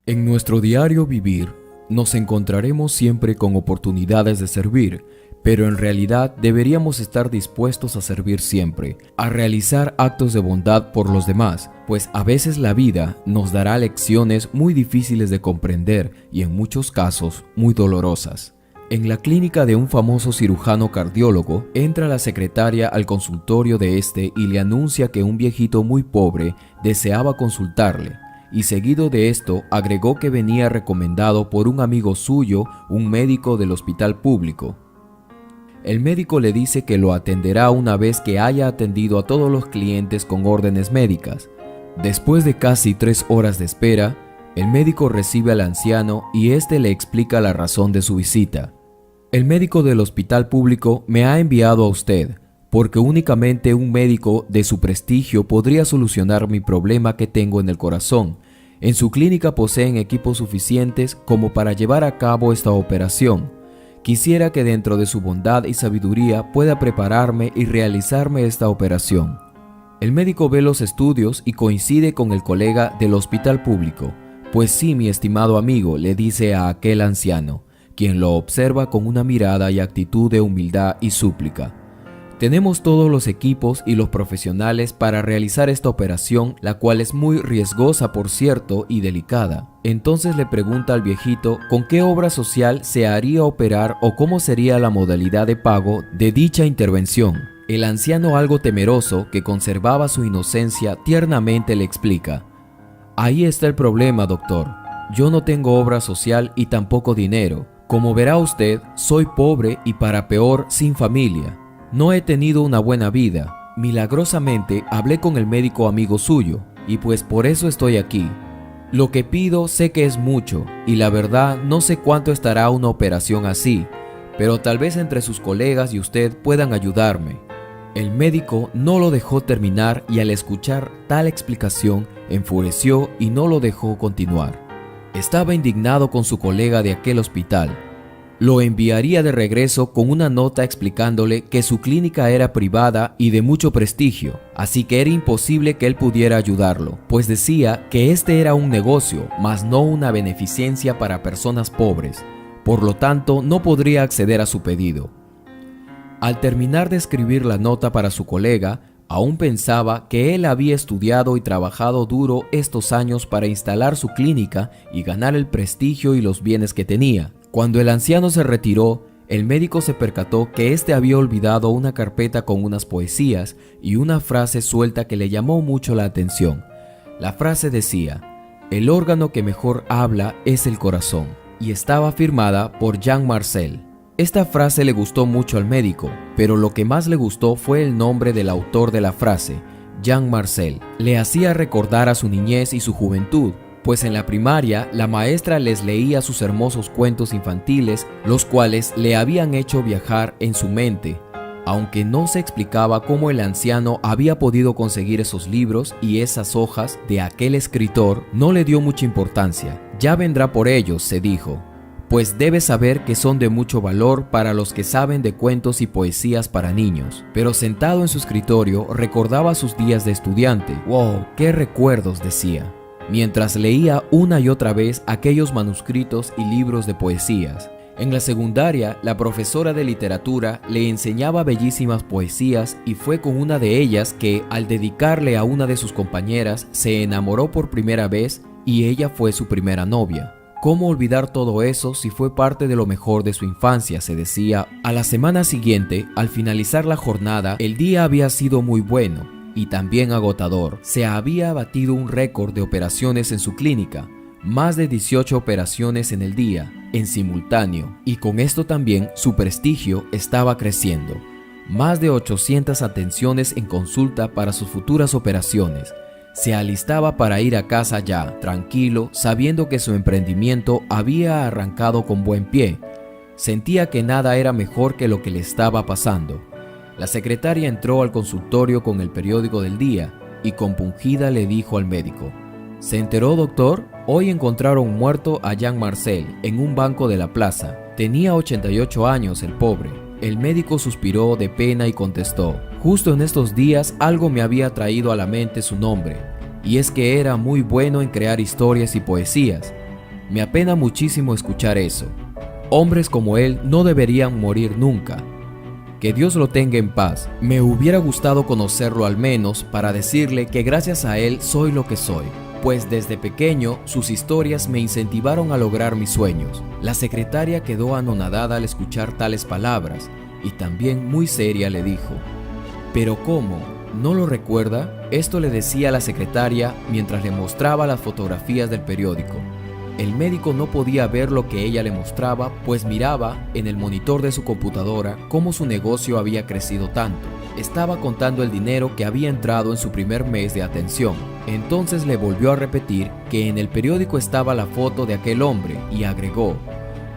En nuestro diario vivir, nos encontraremos siempre con oportunidades de servir, pero en realidad deberíamos estar dispuestos a servir siempre, a realizar actos de bondad por los demás, pues a veces la vida nos dará lecciones muy difíciles de comprender y en muchos casos muy dolorosas. En la clínica de un famoso cirujano cardiólogo, entra la secretaria al consultorio de este y le anuncia que un viejito muy pobre deseaba consultarle. Y seguido de esto agregó que venía recomendado por un amigo suyo, un médico del hospital público. El médico le dice que lo atenderá una vez que haya atendido a todos los clientes con órdenes médicas. Después de casi 3 horas de espera, el médico recibe al anciano y éste le explica la razón de su visita. El médico del hospital público me ha enviado a usted, porque únicamente un médico de su prestigio podría solucionar mi problema que tengo en el corazón. En su clínica poseen equipos suficientes como para llevar a cabo esta operación. Quisiera que dentro de su bondad y sabiduría pueda prepararme y realizarme esta operación. El médico ve los estudios y coincide con el colega del hospital público. Pues sí, mi estimado amigo, le dice a aquel anciano, quien lo observa con una mirada y actitud de humildad y súplica. Tenemos todos los equipos y los profesionales para realizar esta operación, la cual es muy riesgosa, por cierto, y delicada. Entonces le pregunta al viejito con qué obra social se haría operar o cómo sería la modalidad de pago de dicha intervención. El anciano, algo temeroso, que conservaba su inocencia, tiernamente le explica: ahí está el problema, doctor. Yo no tengo obra social y tampoco dinero. Como verá usted, soy pobre y para peor, sin familia. No he tenido una buena vida. Milagrosamente hablé con el médico amigo suyo, y pues por eso estoy aquí. Lo que pido sé que es mucho, y la verdad no sé cuánto estará una operación así, pero tal vez entre sus colegas y usted puedan ayudarme. El médico no lo dejó terminar y al escuchar tal explicación enfureció y no lo dejó continuar. Estaba indignado con su colega de aquel hospital. Lo enviaría de regreso con una nota explicándole que su clínica era privada y de mucho prestigio, así que era imposible que él pudiera ayudarlo, pues decía que este era un negocio, mas no una beneficencia para personas pobres. Por lo tanto, no podría acceder a su pedido. Al terminar de escribir la nota para su colega, aún pensaba que él había estudiado y trabajado duro estos años para instalar su clínica y ganar el prestigio y los bienes que tenía. Cuando el anciano se retiró, el médico se percató que éste había olvidado una carpeta con unas poesías y una frase suelta que le llamó mucho la atención. La frase decía: el órgano que mejor habla es el corazón, y estaba firmada por Jean Marcel. Esta frase le gustó mucho al médico, pero lo que más le gustó fue el nombre del autor de la frase, Jean Marcel. Le hacía recordar a su niñez y su juventud, pues en la primaria la maestra les leía sus hermosos cuentos infantiles, los cuales le habían hecho viajar en su mente, aunque no se explicaba cómo el anciano había podido conseguir esos libros y esas hojas de aquel escritor. No le dio mucha importancia. Ya vendrá por ellos, se dijo, pues debe saber que son de mucho valor para los que saben de cuentos y poesías para niños. Pero sentado en su escritorio recordaba sus días de estudiante. ¡Wow! ¡Qué recuerdos!, decía, mientras leía una y otra vez aquellos manuscritos y libros de poesías. En la secundaria, la profesora de literatura le enseñaba bellísimas poesías y fue con una de ellas que, al dedicarle a una de sus compañeras, se enamoró por primera vez y ella fue su primera novia. ¿Cómo olvidar todo eso si fue parte de lo mejor de su infancia?, se decía. A la semana siguiente, al finalizar la jornada, el día había sido muy bueno y también agotador. Se había batido un récord de operaciones en su clínica, más de 18 operaciones en el día, en simultáneo, y con esto también su prestigio estaba creciendo. Más de 800 atenciones en consulta para sus futuras operaciones. Se alistaba para ir a casa ya, tranquilo, sabiendo que su emprendimiento había arrancado con buen pie. Sentía que nada era mejor que lo que le estaba pasando. La secretaria entró al consultorio con el periódico del día y compungida le dijo al médico: ¿se enteró, doctor? Hoy encontraron muerto a Jean Marcel en un banco de la plaza. Tenía 88 años el pobre. El médico suspiró de pena y contestó: justo en estos días algo me había traído a la mente su nombre, y es que era muy bueno en crear historias y poesías. Me apena muchísimo escuchar eso. Hombres como él no deberían morir nunca. Que Dios lo tenga en paz. Me hubiera gustado conocerlo al menos para decirle que gracias a él soy lo que soy, pues desde pequeño sus historias me incentivaron a lograr mis sueños. La secretaria quedó anonadada al escuchar tales palabras y también muy seria le dijo: ¿pero cómo? ¿No lo recuerda? Esto le decía a la secretaria mientras le mostraba las fotografías del periódico. El médico no podía ver lo que ella le mostraba, pues miraba en el monitor de su computadora cómo su negocio había crecido tanto. Estaba contando el dinero que había entrado en su primer mes de atención. Entonces le volvió a repetir que en el periódico estaba la foto de aquel hombre y agregó: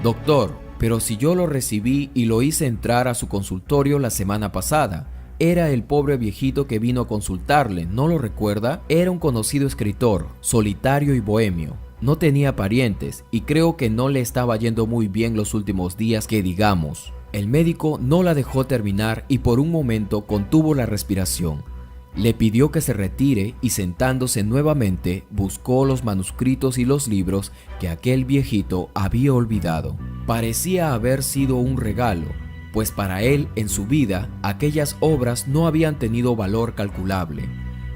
«Doctor, pero si yo lo recibí y lo hice entrar a su consultorio la semana pasada. Era el pobre viejito que vino a consultarle, ¿no lo recuerda? Era un conocido escritor, solitario y bohemio. No tenía parientes y creo que no le estaba yendo muy bien los últimos días que digamos». El médico no la dejó terminar y por un momento contuvo la respiración. Le pidió que se retire y sentándose nuevamente buscó los manuscritos y los libros que aquel viejito había olvidado. Parecía haber sido un regalo, pues para él en su vida aquellas obras no habían tenido valor calculable.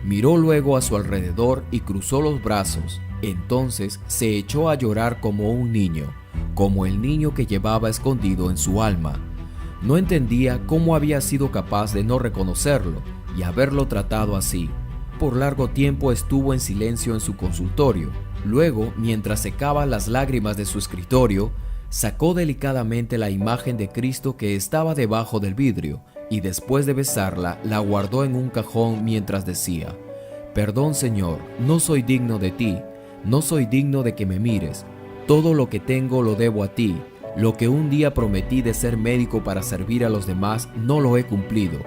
Miró luego a su alrededor y cruzó los brazos. Entonces se echó a llorar como un niño, como el niño que llevaba escondido en su alma. No entendía cómo había sido capaz de no reconocerlo y haberlo tratado así. Por largo tiempo estuvo en silencio en su consultorio. Luego, mientras secaba las lágrimas de su escritorio, sacó delicadamente la imagen de Cristo que estaba debajo del vidrio y después de besarla la guardó en un cajón mientras decía: «Perdón, Señor, no soy digno de ti, no soy digno de que me mires. Todo lo que tengo lo debo a ti. Lo que un día prometí de ser médico para servir a los demás no lo he cumplido.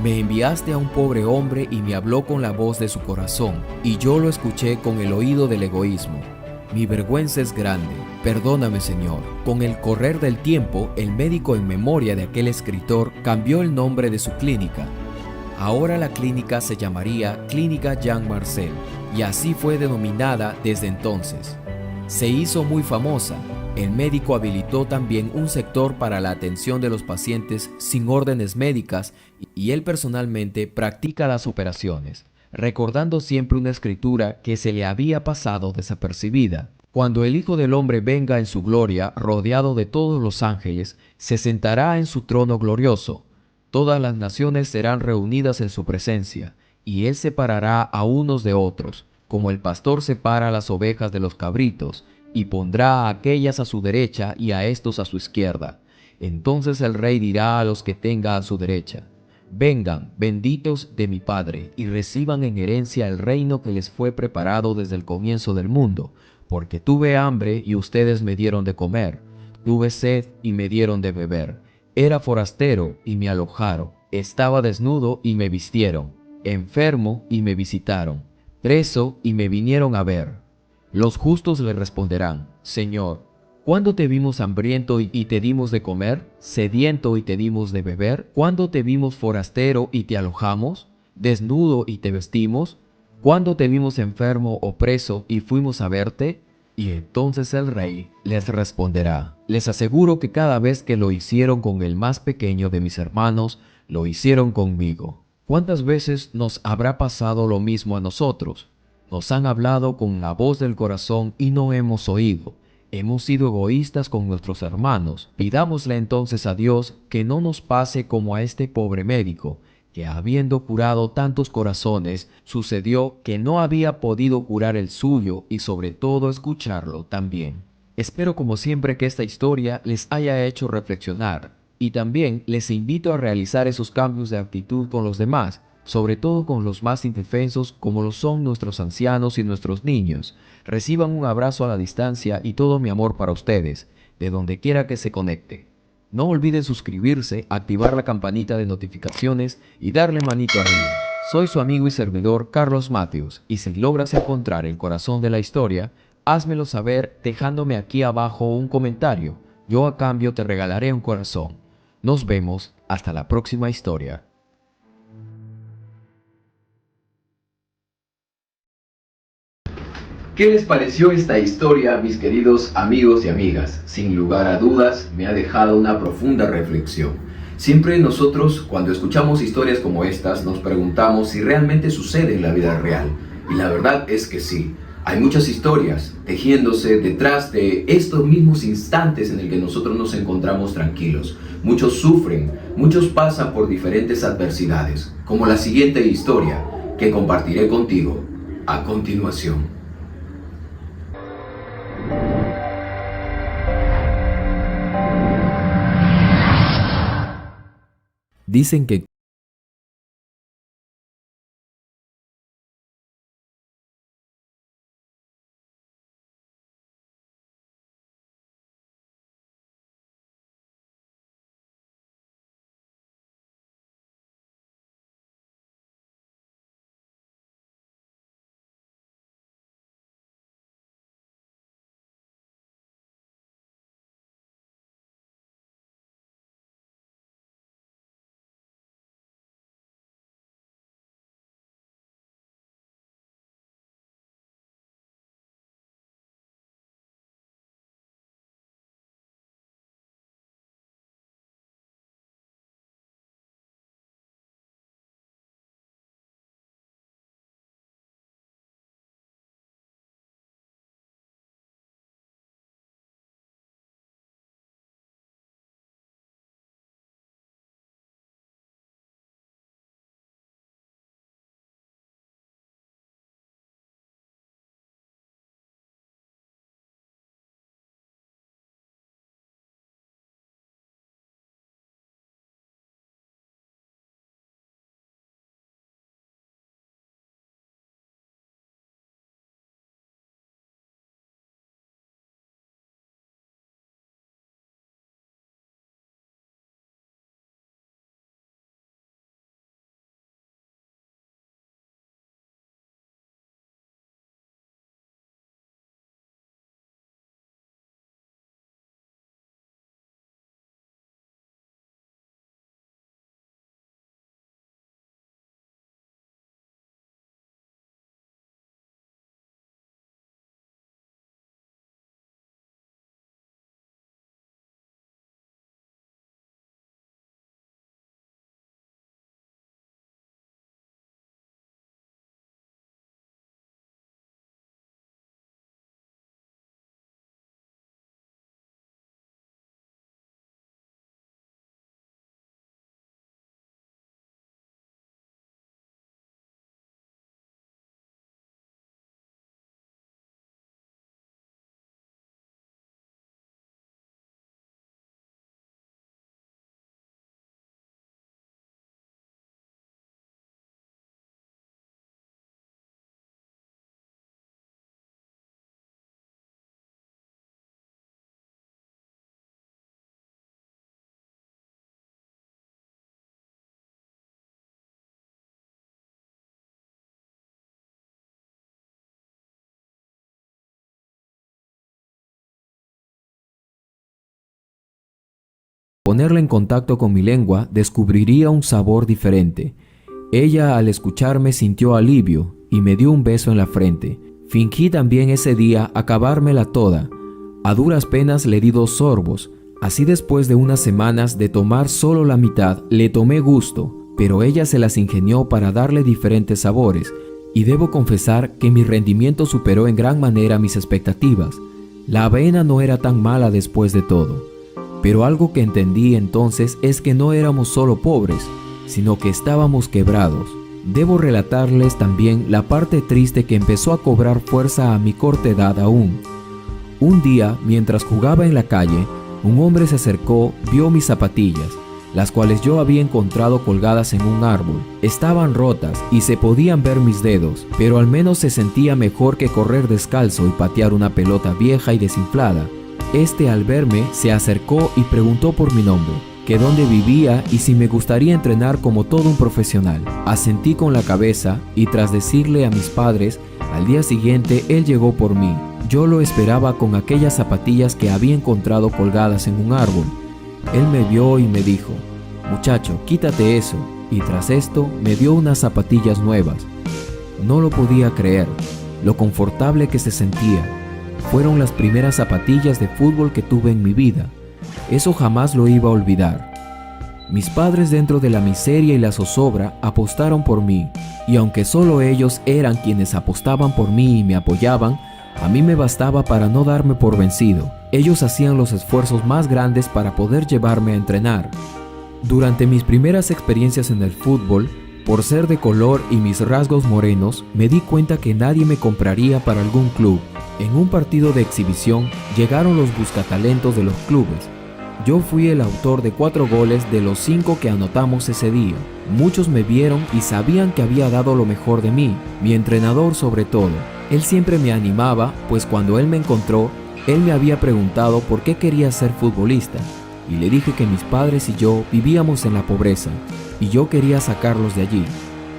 Me enviaste a un pobre hombre y me habló con la voz de su corazón, y yo lo escuché con el oído del egoísmo. Mi vergüenza es grande. Perdóname, Señor». Con el correr del tiempo, el médico, en memoria de aquel escritor, cambió el nombre de su clínica. Ahora la clínica se llamaría Clínica Jean Marcel, y así fue denominada desde entonces. Se hizo muy famosa. El médico habilitó también un sector para la atención de los pacientes sin órdenes médicas y él personalmente practica las operaciones, recordando siempre una escritura que se le había pasado desapercibida. Cuando el Hijo del Hombre venga en su gloria, rodeado de todos los ángeles, se sentará en su trono glorioso. Todas las naciones serán reunidas en su presencia, y él separará a unos de otros, como el pastor separa las ovejas de los cabritos, y pondrá a aquellas a su derecha y a estos a su izquierda. Entonces el rey dirá a los que tenga a su derecha: «Vengan, benditos de mi Padre, y reciban en herencia el reino que les fue preparado desde el comienzo del mundo, porque tuve hambre y ustedes me dieron de comer, tuve sed y me dieron de beber, era forastero y me alojaron, estaba desnudo y me vistieron, enfermo y me visitaron, preso y me vinieron a ver». Los justos le responderán: «Señor, ¿cuándo te vimos hambriento y te dimos de comer? ¿Sediento y te dimos de beber? ¿Cuándo te vimos forastero y te alojamos? ¿Desnudo y te vestimos? ¿Cuándo te vimos enfermo o preso y fuimos a verte?». Y entonces el rey les responderá: «Les aseguro que cada vez que lo hicieron con el más pequeño de mis hermanos, lo hicieron conmigo». ¿Cuántas veces nos habrá pasado lo mismo a nosotros? Nos han hablado con la voz del corazón y no hemos oído. Hemos sido egoístas con nuestros hermanos. Pidámosle entonces a Dios que no nos pase como a este pobre médico, que habiendo curado tantos corazones, sucedió que no había podido curar el suyo y sobre todo escucharlo también. Espero como siempre que esta historia les haya hecho reflexionar y también les invito a realizar esos cambios de actitud con los demás, sobre todo con los más indefensos como lo son nuestros ancianos y nuestros niños. Reciban un abrazo a la distancia y todo mi amor para ustedes, de donde quiera que se conecte. No olviden suscribirse, activar la campanita de notificaciones y darle manito arriba. Soy su amigo y servidor Carlos Matthews, y si logras encontrar el corazón de la historia, házmelo saber dejándome aquí abajo un comentario. Yo a cambio te regalaré un corazón. Nos vemos hasta la próxima historia. ¿Qué les pareció esta historia, mis queridos amigos y amigas? Sin lugar a dudas, me ha dejado una profunda reflexión. Siempre nosotros, cuando escuchamos historias como estas, nos preguntamos si realmente sucede en la vida real. Y la verdad es que sí. Hay muchas historias tejiéndose detrás de estos mismos instantes en el que nosotros nos encontramos tranquilos. Muchos sufren, muchos pasan por diferentes adversidades, como la siguiente historia que compartiré contigo a continuación. Dicen que ponerla en contacto con mi lengua descubriría un sabor diferente. Ella al escucharme sintió alivio y me dio un beso en la frente. Fingí también ese día acabármela toda. A duras penas le di 2 sorbos. Así después de unas semanas de tomar solo la mitad, le tomé gusto, pero ella se las ingenió para darle diferentes sabores, y debo confesar que mi rendimiento superó en gran manera mis expectativas. La avena no era tan mala después de todo. Pero algo que entendí entonces es que no éramos solo pobres, sino que estábamos quebrados. Debo relatarles también la parte triste que empezó a cobrar fuerza a mi corta edad aún. Un día, mientras jugaba en la calle, un hombre se acercó, vio mis zapatillas, las cuales yo había encontrado colgadas en un árbol. Estaban rotas y se podían ver mis dedos, pero al menos se sentía mejor que correr descalzo y patear una pelota vieja y desinflada. Este al verme se acercó y preguntó por mi nombre, que dónde vivía y si me gustaría entrenar como todo un profesional. Asentí con la cabeza y tras decirle a mis padres, al día siguiente él llegó por mí. Yo lo esperaba con aquellas zapatillas que había encontrado colgadas en un árbol. Él me vio y me dijo, muchacho, quítate eso, y tras esto me dio unas zapatillas nuevas. No lo podía creer. lo confortable que se sentía. Fueron las primeras zapatillas de fútbol que tuve en mi vida. Eso jamás lo iba a olvidar. Mis padres, dentro de la miseria y la zozobra, apostaron por mí, y aunque solo ellos eran quienes apostaban por mí y me apoyaban, a mí me bastaba para no darme por vencido. Ellos hacían los esfuerzos más grandes para poder llevarme a entrenar. Durante mis primeras experiencias en el fútbol, por ser de color y mis rasgos morenos, me di cuenta que nadie me compraría para algún club. En un partido de exhibición, llegaron los buscatalentos de los clubes. Yo fui el autor de 4 goles de los 5 que anotamos ese día. Muchos me vieron y sabían que había dado lo mejor de mí, mi entrenador sobre todo. Él siempre me animaba, pues cuando él me encontró, él me había preguntado por qué quería ser futbolista. Y le dije que mis padres y yo vivíamos en la pobreza, y yo quería sacarlos de allí.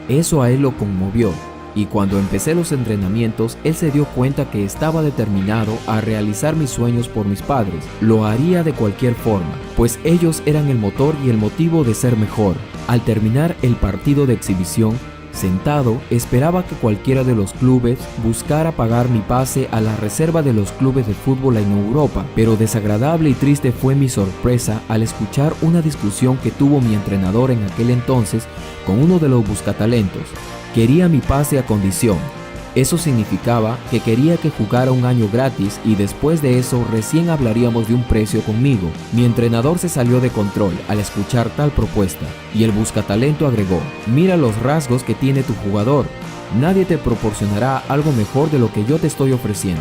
Eso a él lo conmovió. Y cuando empecé los entrenamientos, él se dio cuenta que estaba determinado a realizar mis sueños por mis padres. Lo haría de cualquier forma, pues ellos eran el motor y el motivo de ser mejor. Al terminar el partido de exhibición, sentado, esperaba que cualquiera de los clubes buscara pagar mi pase a la reserva de los clubes de fútbol en Europa, pero desagradable y triste fue mi sorpresa al escuchar una discusión que tuvo mi entrenador en aquel entonces con uno de los buscatalentos. Quería mi pase a condición. Eso significaba que quería que jugara un año gratis y después de eso recién hablaríamos de un precio conmigo. Mi entrenador se salió de control al escuchar tal propuesta y el buscatalento agregó: mira los rasgos que tiene tu jugador. Nadie te proporcionará algo mejor de lo que yo te estoy ofreciendo.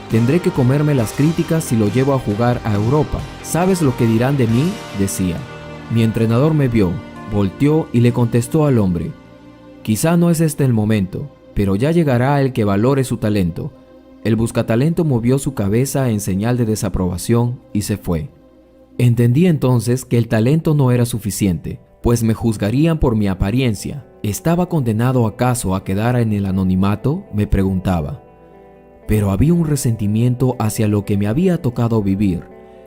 Tendré que comerme las críticas si lo llevo a jugar a Europa. ¿Sabes lo que dirán de mí?, decía. Mi entrenador me vio, volteó y le contestó al hombre: quizá no es este el momento, pero ya llegará el que valore su talento. El buscatalento movió su cabeza en señal de desaprobación y se fue. Entendí entonces que el talento no era suficiente, pues me juzgarían por mi apariencia. ¿Estaba condenado acaso a quedar en el anonimato?, me preguntaba. Pero había un resentimiento hacia lo que me había tocado vivir.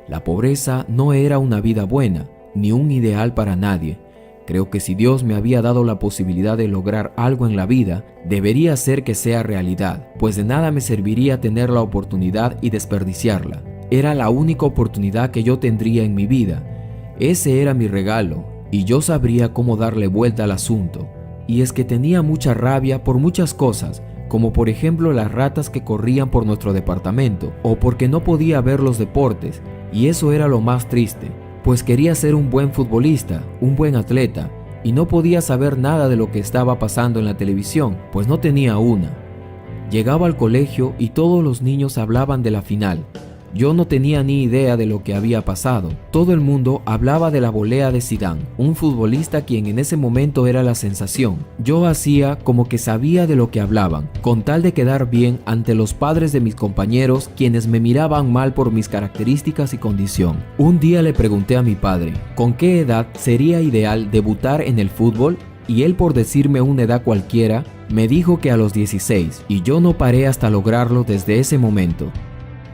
La pobreza no era una vida buena, ni un ideal para nadie. Creo que si Dios me había dado la posibilidad de lograr algo en la vida, debería hacer que sea realidad, pues de nada me serviría tener la oportunidad y desperdiciarla. Era la única oportunidad que yo tendría en mi vida. Ese era mi regalo, y yo sabría cómo darle vuelta al asunto. Y es que tenía mucha rabia por muchas cosas, como por ejemplo las ratas que corrían por nuestro departamento, o porque no podía ver los deportes, y eso era lo más triste. Pues quería ser un buen futbolista, un buen atleta, y no podía saber nada de lo que estaba pasando en la televisión, pues no tenía una. Llegaba al colegio y todos los niños hablaban de la final. Yo no tenía ni idea de lo que había pasado. Todo el mundo hablaba de la volea de Zidane, un futbolista quien en ese momento era la sensación. Yo hacía como que sabía de lo que hablaban, con tal de quedar bien ante los padres de mis compañeros, quienes me miraban mal por mis características y condición. Un día le pregunté a mi padre, ¿con qué edad sería ideal debutar en el fútbol? Y él, por decirme una edad cualquiera, me dijo que a los 16, y yo no paré hasta lograrlo desde ese momento.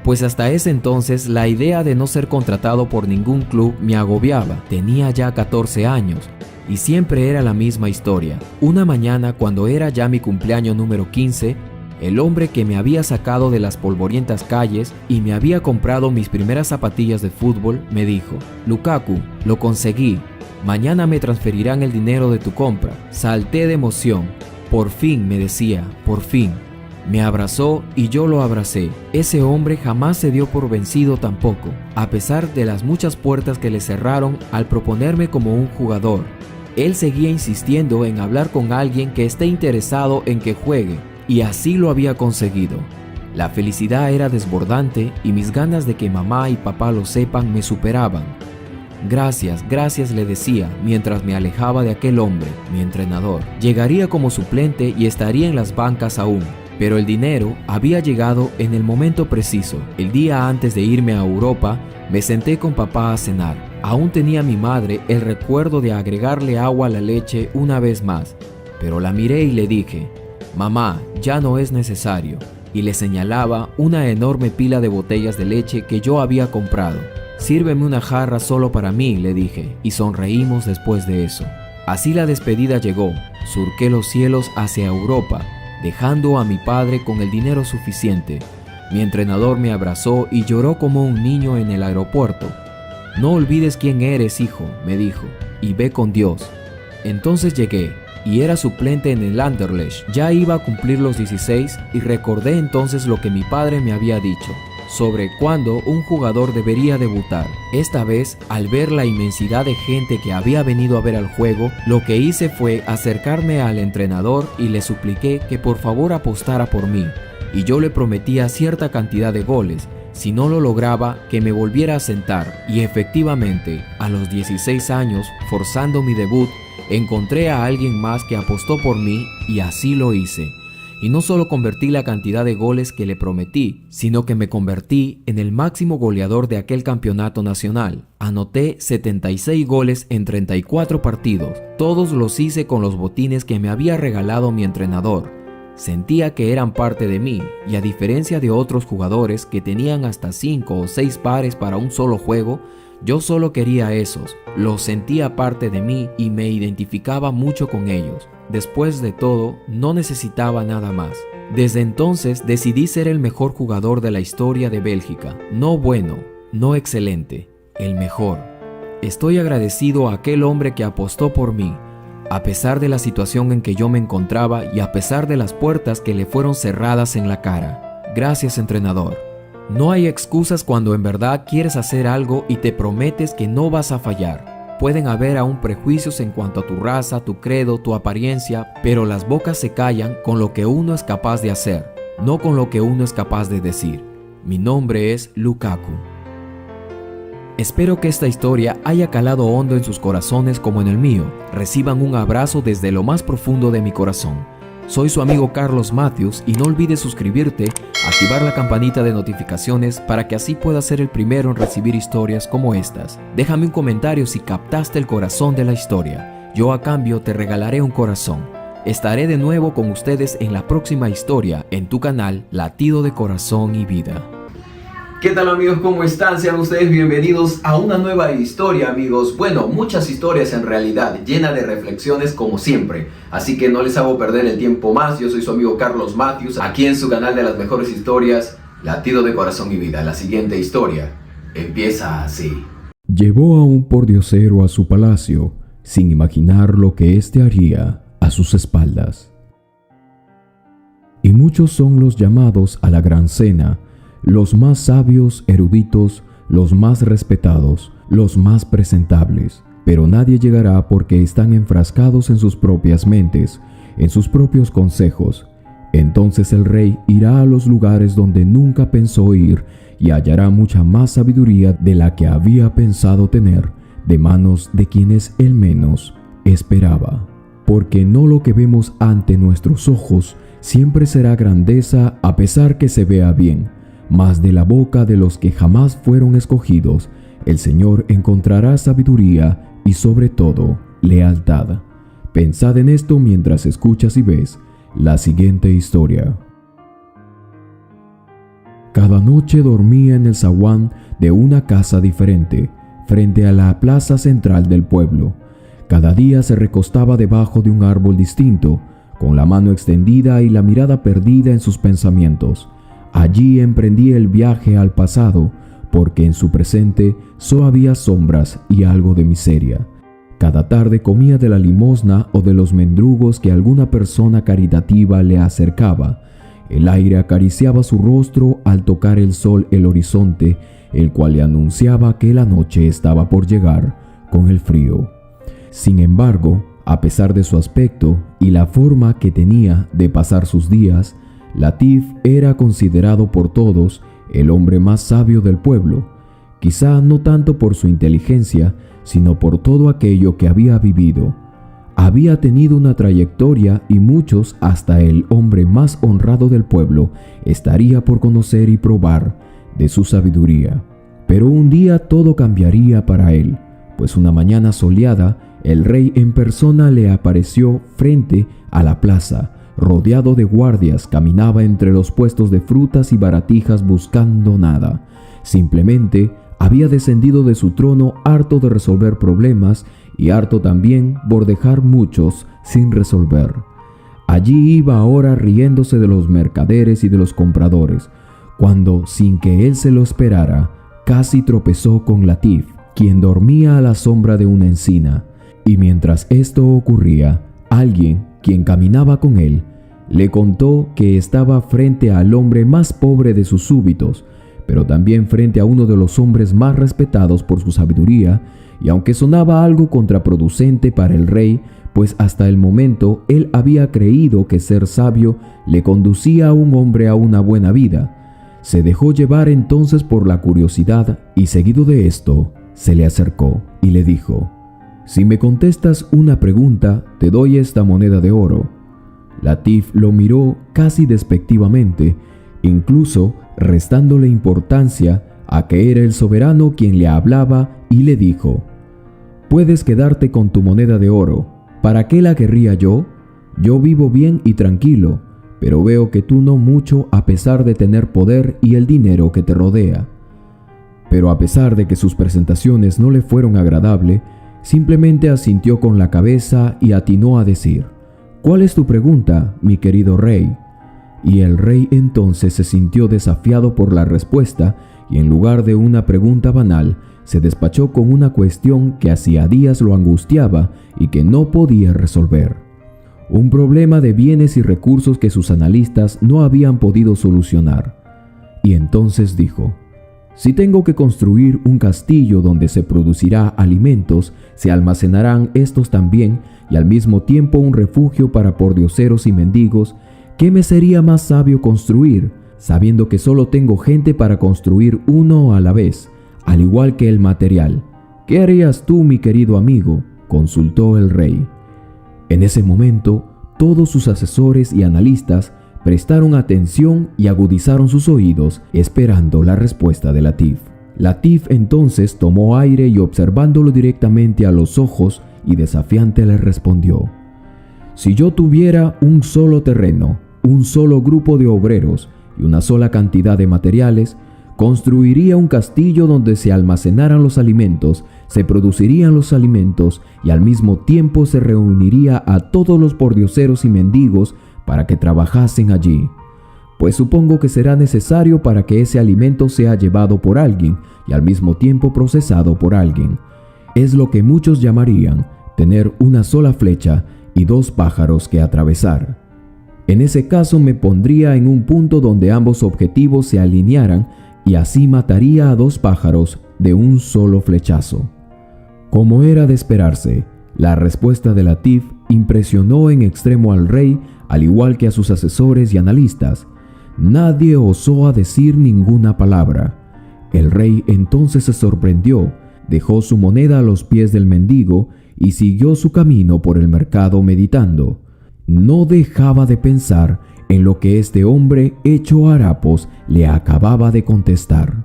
Pues hasta ese entonces la idea de no ser contratado por ningún club me agobiaba. Tenía ya 14 años y siempre era la misma historia. Una mañana, cuando era ya mi cumpleaños número 15, el hombre que me había sacado de las polvorientas calles y me había comprado mis primeras zapatillas de fútbol me dijo: Lukaku, lo conseguí. Mañana me transferirán el dinero de tu compra. Salté de emoción. Por fin, me decía, por fin. Me abrazó y yo lo abracé. Ese hombre jamás se dio por vencido tampoco, a pesar de las muchas puertas que le cerraron al proponerme como un jugador. Él seguía insistiendo en hablar con alguien que esté interesado en que juegue, y así lo había conseguido. La felicidad era desbordante y mis ganas de que mamá y papá lo sepan me superaban. Gracias, gracias, le decía mientras me alejaba de aquel hombre, mi entrenador. Llegaría como suplente y estaría en las bancas aún. Pero el dinero había llegado en el momento preciso. El día antes de irme a Europa, me senté con papá a cenar. Aún tenía mi madre el recuerdo de agregarle agua a la leche una vez más, pero la miré y le dije: mamá, ya no es necesario, y le señalaba una enorme pila de botellas de leche que yo había comprado. Sírveme una jarra solo para mí, le dije, y sonreímos después de eso. Así la despedida llegó. Surqué los cielos hacia Europa. dejando a mi padre con el dinero suficiente. Mi entrenador me abrazó y lloró como un niño en el aeropuerto. «No olvides quién eres, hijo», me dijo, «y ve con Dios». Entonces llegué y era suplente en el Anderlecht. Ya iba a cumplir los 16 y recordé entonces lo que mi padre me había dicho sobre cuándo un jugador debería debutar. Esta vez, al ver la inmensidad de gente que había venido a ver al juego, lo que hice fue acercarme al entrenador y le supliqué que por favor apostara por mí, y yo le prometía cierta cantidad de goles. Si no lo lograba, que me volviera a sentar. Y efectivamente, a los 16 años, forzando mi debut, encontré a alguien más que apostó por mí y así lo hice. Y no solo convertí la cantidad de goles que le prometí, sino que me convertí en el máximo goleador de aquel campeonato nacional. Anoté 76 goles en 34 partidos. Todos los hice con los botines que me había regalado mi entrenador. Sentía que eran parte de mí, y a diferencia de otros jugadores que tenían hasta 5 o 6 pares para un solo juego, yo solo quería esos. Los sentía parte de mí y me identificaba mucho con ellos. Después de todo, no necesitaba nada más. Desde entonces decidí ser el mejor jugador de la historia de Bélgica. No bueno, no excelente, el mejor. Estoy agradecido a aquel hombre que apostó por mí, a pesar de la situación en que yo me encontraba y a pesar de las puertas que le fueron cerradas en la cara. Gracias, entrenador. No hay excusas cuando en verdad quieres hacer algo y te prometes que no vas a fallar. Pueden haber aún prejuicios en cuanto a tu raza, tu credo, tu apariencia, pero las bocas se callan con lo que uno es capaz de hacer, no con lo que uno es capaz de decir. Mi nombre es Lukaku. Espero que esta historia haya calado hondo en sus corazones como en el mío. Reciban un abrazo desde lo más profundo de mi corazón. Soy su amigo Carlos Matthews y no olvides suscribirte, activar la campanita de notificaciones para que así puedas ser el primero en recibir historias como estas. Déjame un comentario si captaste el corazón de la historia. Yo a cambio te regalaré un corazón. Estaré de nuevo con ustedes en la próxima historia en tu canal Latido de Corazón y Vida. ¿Qué tal, amigos? ¿Cómo están? Sean ustedes bienvenidos a una nueva historia, amigos. Bueno, muchas historias en realidad, llena de reflexiones como siempre. Así que no les hago perder el tiempo más. Yo soy su amigo Carlos Matthews, aquí en su canal de las mejores historias, Latido de Corazón y Vida. La siguiente historia empieza así. Llevó a un pordiosero a su palacio, sin imaginar lo que éste haría a sus espaldas. Y muchos son los llamados a la gran cena, los más sabios, eruditos, los más respetados, los más presentables, pero nadie llegará porque están enfrascados en sus propias mentes, en sus propios consejos. Entonces el rey irá a los lugares donde nunca pensó ir y hallará mucha más sabiduría de la que había pensado tener, de manos de quienes él menos esperaba. Porque no lo que vemos ante nuestros ojos siempre será grandeza a pesar que se vea bien, mas de la boca de los que jamás fueron escogidos, el Señor encontrará sabiduría y sobre todo lealtad. Pensad en esto mientras escuchas y ves la siguiente historia. Cada noche dormía en el zaguán de una casa diferente, frente a la plaza central del pueblo. Cada día se recostaba debajo de un árbol distinto, con la mano extendida y la mirada perdida en sus pensamientos. Allí emprendía el viaje al pasado, porque en su presente solo había sombras y algo de miseria. Cada tarde comía de la limosna o de los mendrugos que alguna persona caritativa le acercaba. El aire acariciaba su rostro al tocar el sol el horizonte, el cual le anunciaba que la noche estaba por llegar con el frío. Sin embargo, a pesar de su aspecto y la forma que tenía de pasar sus días, Latif era considerado por todos el hombre más sabio del pueblo, quizá no tanto por su inteligencia, sino por todo aquello que había vivido. Había tenido una trayectoria y muchos, hasta el hombre más honrado del pueblo, estaría por conocer y probar de su sabiduría. Pero un día todo cambiaría para él, pues una mañana soleada, el rey en persona le apareció frente a la plaza. Rodeado de guardias, caminaba entre los puestos de frutas y baratijas buscando nada. Simplemente había descendido de su trono harto de resolver problemas y harto también por dejar muchos sin resolver. Allí iba ahora riéndose de los mercaderes y de los compradores, cuando, sin que él se lo esperara, casi tropezó con Latif, quien dormía a la sombra de una encina. Y mientras esto ocurría, alguien, quien caminaba con él, le contó que estaba frente al hombre más pobre de sus súbditos, pero también frente a uno de los hombres más respetados por su sabiduría, y aunque sonaba algo contraproducente para el rey, pues hasta el momento él había creído que ser sabio le conducía a un hombre a una buena vida, se dejó llevar entonces por la curiosidad y seguido de esto se le acercó y le dijo: «Si me contestas una pregunta, te doy esta moneda de oro». Latif lo miró casi despectivamente, incluso restándole importancia a que era el soberano quien le hablaba, y le dijo: «Puedes quedarte con tu moneda de oro. ¿Para qué la querría yo? Yo vivo bien y tranquilo, pero veo que tú no mucho a pesar de tener poder y el dinero que te rodea». Pero a pesar de que sus presentaciones no le fueron agradables, simplemente asintió con la cabeza y atinó a decir: «¿Cuál es tu pregunta, mi querido rey?». Y el rey entonces se sintió desafiado por la respuesta y en lugar de una pregunta banal, se despachó con una cuestión que hacía días lo angustiaba y que no podía resolver. Un problema de bienes y recursos que sus analistas no habían podido solucionar. Y entonces dijo: «Si tengo que construir un castillo donde se producirá alimentos, se almacenarán estos también, y al mismo tiempo un refugio para pordioseros y mendigos, ¿qué me sería más sabio construir, sabiendo que solo tengo gente para construir uno a la vez, al igual que el material? ¿Qué harías tú, mi querido amigo?», consultó el rey. En ese momento, todos sus asesores y analistas prestaron atención y agudizaron sus oídos esperando la respuesta de Latif. Latif entonces tomó aire y, observándolo directamente a los ojos y desafiante, le respondió: «Si yo tuviera un solo terreno, un solo grupo de obreros y una sola cantidad de materiales, construiría un castillo donde se almacenaran los alimentos, se producirían los alimentos y al mismo tiempo se reuniría a todos los pordioseros y mendigos para que trabajasen allí. Pues supongo que será necesario para que ese alimento sea llevado por alguien y al mismo tiempo procesado por alguien. Es lo que muchos llamarían tener una sola flecha y dos pájaros que atravesar. En ese caso me pondría en un punto donde ambos objetivos se alinearan y así mataría a dos pájaros de un solo flechazo». Como era de esperarse, la respuesta de Latif impresionó en extremo al rey, al igual que a sus asesores y analistas. Nadie osó a decir ninguna palabra. El rey entonces se sorprendió, dejó su moneda a los pies del mendigo y siguió su camino por el mercado meditando. No dejaba de pensar en lo que este hombre hecho harapos le acababa de contestar.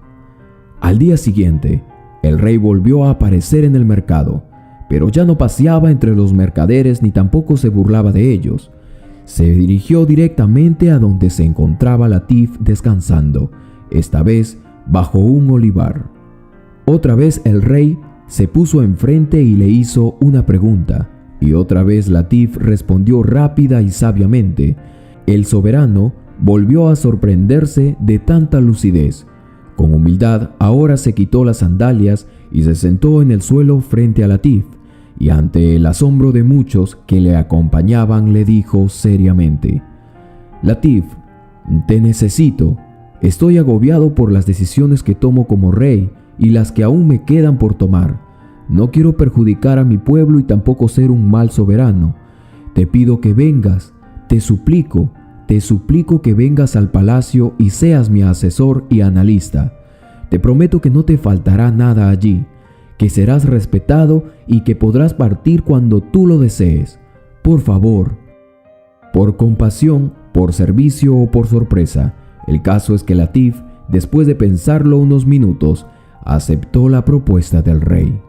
Al día siguiente, el rey volvió a aparecer en el mercado, pero ya no paseaba entre los mercaderes ni tampoco se burlaba de ellos. Se dirigió directamente a donde se encontraba Latif descansando, esta vez bajo un olivar. Otra vez el rey se puso enfrente y le hizo una pregunta, y otra vez Latif respondió rápida y sabiamente. El soberano volvió a sorprenderse de tanta lucidez. Con humildad ahora se quitó las sandalias y se sentó en el suelo frente a Latif, y ante el asombro de muchos que le acompañaban le dijo seriamente: «Latif, te necesito. Estoy agobiado por las decisiones que tomo como rey y las que aún me quedan por tomar. No quiero perjudicar a mi pueblo y tampoco ser un mal soberano. Te pido que vengas, te suplico que vengas al palacio y seas mi asesor y analista. Te prometo que no te faltará nada allí, que serás respetado y que podrás partir cuando tú lo desees. Por favor». Por compasión, por servicio o por sorpresa, el caso es que Latif, después de pensarlo unos minutos, aceptó la propuesta del rey.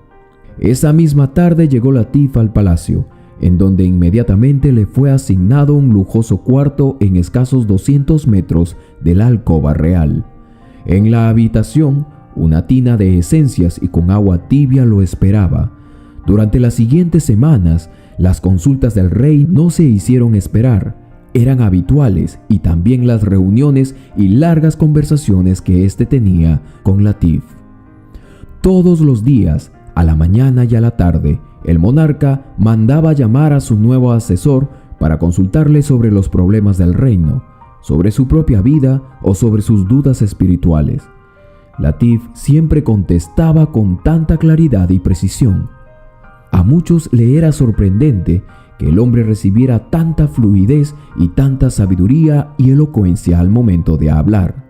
Esa misma tarde llegó Latif al palacio, en donde inmediatamente le fue asignado un lujoso cuarto en escasos 200 metros de la alcoba real. En la habitación, una tina de esencias y con agua tibia lo esperaba. Durante las siguientes semanas, las consultas del rey no se hicieron esperar. eran habituales y también las reuniones y largas conversaciones que éste tenía con Latif. Todos los días, a la mañana y a la tarde, el monarca mandaba llamar a su nuevo asesor para consultarle sobre los problemas del reino, sobre su propia vida o sobre sus dudas espirituales. Latif siempre contestaba con tanta claridad y precisión. A muchos le era sorprendente que el hombre recibiera tanta fluidez y tanta sabiduría y elocuencia al momento de hablar.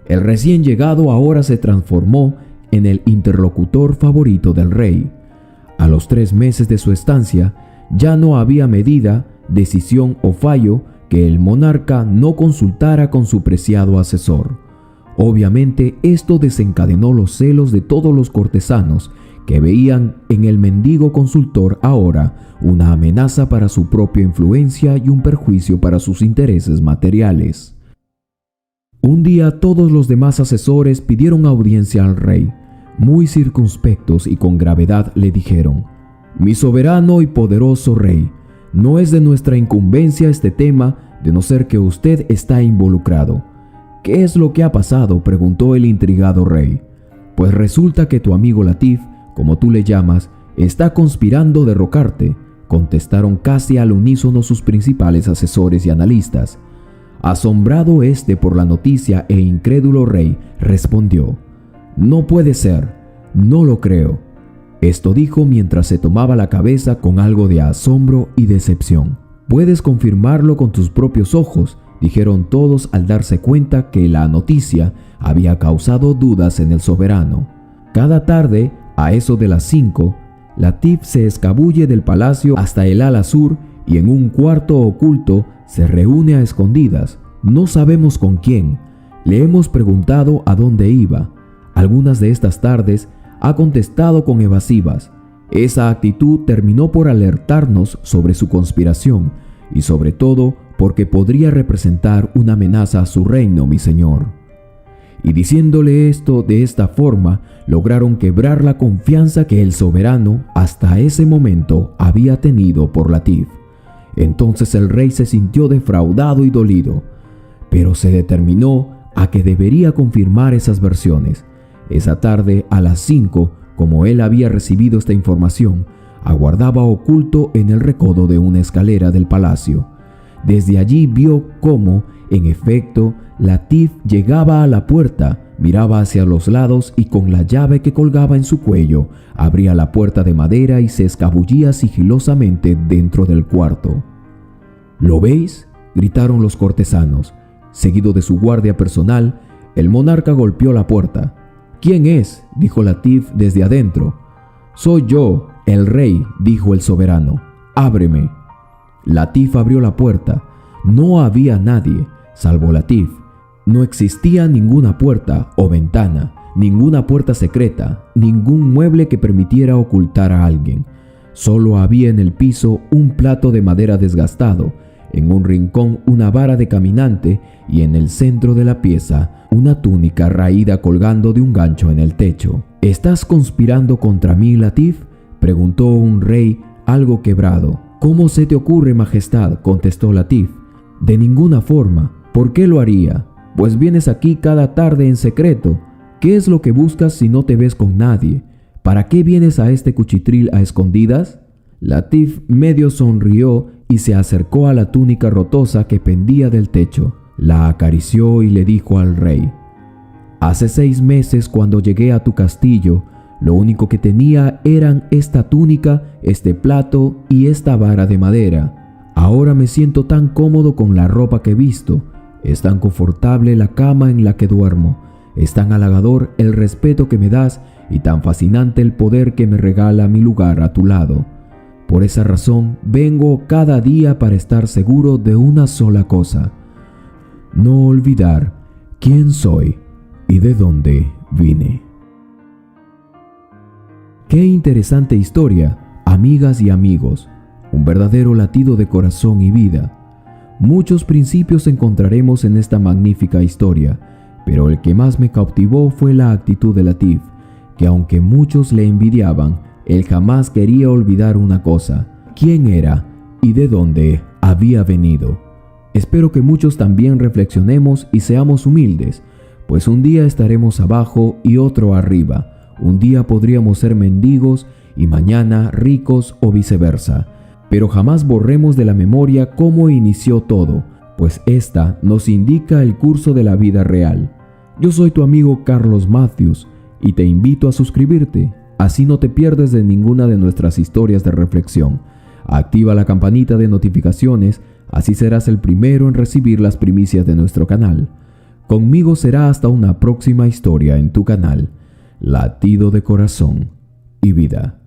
El recién llegado ahora se transformó en el interlocutor favorito del rey. A los 3 meses de su estancia, ya no había medida, decisión o fallo que el monarca no consultara con su preciado asesor. Obviamente, esto desencadenó los celos de todos los cortesanos que veían en el mendigo consultor ahora una amenaza para su propia influencia y un perjuicio para sus intereses materiales. Un día todos los demás asesores pidieron audiencia al rey. Muy circunspectos y con gravedad le dijeron: «Mi soberano y poderoso rey, no es de nuestra incumbencia este tema, de no ser que usted está involucrado». «¿Qué es lo que ha pasado?», preguntó el intrigado rey. «Pues resulta que tu amigo Latif, como tú le llamas, está conspirando derrocarte», contestaron casi al unísono sus principales asesores y analistas. Asombrado por la noticia e incrédulo rey, respondió: «No puede ser, no lo creo». Esto dijo mientras se tomaba la cabeza con algo de asombro y decepción. «Puedes confirmarlo con tus propios ojos», dijeron todos al darse cuenta que la noticia había causado dudas en el soberano. Cada tarde, a eso de las 5, Latif se escabulle del palacio hasta el ala sur y en un cuarto oculto se reúne a escondidas. No sabemos con quién. Le hemos preguntado a dónde iba. Algunas de estas tardes ha contestado con evasivas. Esa actitud terminó por alertarnos sobre su conspiración y sobre todo porque podría representar una amenaza a su reino, mi señor. Y diciéndole esto de esta forma, lograron quebrar la confianza que el soberano hasta ese momento había tenido por Latif. Entonces el rey se sintió defraudado y dolido, pero se determinó a que debería confirmar esas versiones. Esa tarde, a las 5, como él había recibido esta información, aguardaba oculto en el recodo de una escalera del palacio. Desde allí vio cómo, en efecto, Latif llegaba a la puerta, miraba hacia los lados y con la llave que colgaba en su cuello, abría la puerta de madera y se escabullía sigilosamente dentro del cuarto. «¿Lo veis?», gritaron los cortesanos. Seguido de su guardia personal, el monarca golpeó la puerta. «¿Quién es?», dijo Latif desde adentro. «Soy yo, el rey», dijo el soberano. «Ábreme». Latif abrió la puerta. No había nadie, salvo Latif. No existía ninguna puerta o ventana, ninguna puerta secreta, ningún mueble que permitiera ocultar a alguien. Solo había en el piso un plato de madera desgastado, en un rincón una vara de caminante y en el centro de la pieza una túnica raída colgando de un gancho en el techo. «¿Estás conspirando contra mí, Latif?», preguntó un rey algo quebrado. «¿Cómo se te ocurre, majestad?», contestó Latif. «De ninguna forma. ¿Por qué lo haría? Pues vienes aquí cada tarde en secreto. ¿Qué es lo que buscas si no te ves con nadie? ¿Para qué vienes a este cuchitril a escondidas?». Latif medio sonrió y se acercó a la túnica rotosa que pendía del techo. La acarició y le dijo al rey: «Hace 6 meses, cuando llegué a tu castillo, lo único que tenía eran esta túnica, este plato y esta vara de madera. Ahora me siento tan cómodo con la ropa que he visto. Es tan confortable la cama en la que duermo. Es tan halagador el respeto que me das y tan fascinante el poder que me regala mi lugar a tu lado. Por esa razón vengo cada día para estar seguro de una sola cosa: no olvidar quién soy y de dónde vine». Qué interesante historia, amigas y amigos. Un verdadero latido de corazón y vida. Muchos principios encontraremos en esta magnífica historia, pero el que más me cautivó fue la actitud de Latif, que aunque muchos le envidiaban, él jamás quería olvidar una cosa: quién era y de dónde había venido. Espero que muchos también reflexionemos y seamos humildes, pues un día estaremos abajo y otro arriba. Un día podríamos ser mendigos y mañana ricos o viceversa. Pero jamás borremos de la memoria cómo inició todo, pues esta nos indica el curso de la vida real. Yo soy tu amigo Carlos Matthews y te invito a suscribirte, así no te pierdes de ninguna de nuestras historias de reflexión. Activa la campanita de notificaciones, así serás el primero en recibir las primicias de nuestro canal. Conmigo será hasta una próxima historia en tu canal, Latido de Corazón y Vida.